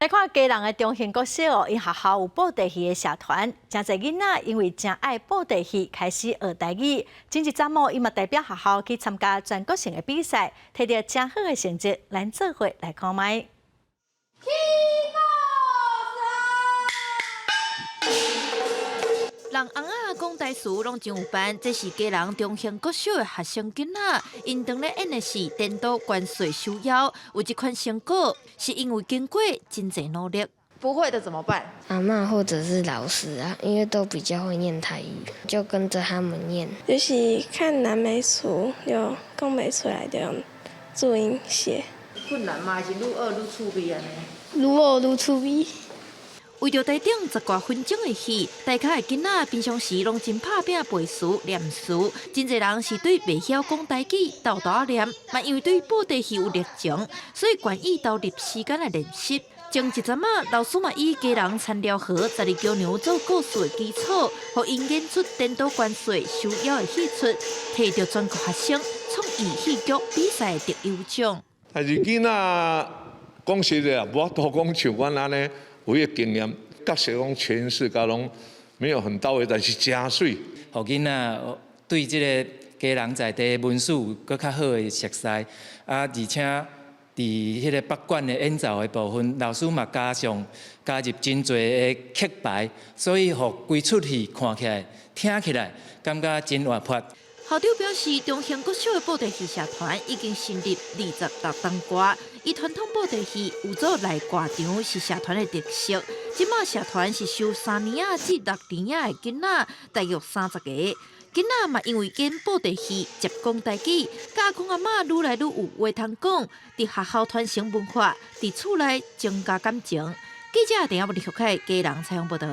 来看基隆的中兴国小，因学校有布袋戏的社团，真侪囡仔因为真爱布袋戏，开始学台语。前一阵哦，伊嘛代表学校去参加全国性的比赛，摕到真好的成绩。咱做伙来看卖。人翁仔讲台词拢真有班，这是基隆中兴国小的学生囡仔，因当咧演的是颠倒关税收妖，有一款成果，是因为经过真侪努力。不会的怎么办？阿嬷或者是老师啊，因为都比较会念台语，就跟着他们念。就是看南美词，就讲袂出来，就用注音写。困难嘛，还是愈学愈趣味安尼。愈学愈趣味。为着台顶10多分钟的戏，大家的囡仔平常时拢真拍拼背词、念词，真侪人是对袂晓讲台语斗大念，嘛因为对布袋戏有热情，所以愿意投入时间来练习。前一阵仔，老师嘛以基隆田寮河12桥娘做故事的基础，互因演出颠倒关税收妖的戏出，摕到全国学生创意戏剧比赛的得优奖。但是囡仔讲实在，无多讲像阮安尼。有个经验，角色讲诠释，甲拢没有很到位，但是真水。互囡仔对即个基隆在地文史有搁较好的熟悉，而且伫迄个北管的演奏的部分，老师嘛加入真侪的刻白，所以互规出戏看起来、听起来，感觉真活泼。校长表示，中兴国小的布袋戏社团已经成立26档歌，以传统布袋戏有做来歌场是社团的特色。即马社团是收3年至6年的囡仔，大约30个。囡仔嘛因为演布袋戏，接讲台语，甲公阿嬷愈来愈有话通讲，伫学校传承文化，伫厝内增加感情。记者电话不离开基隆采访报道。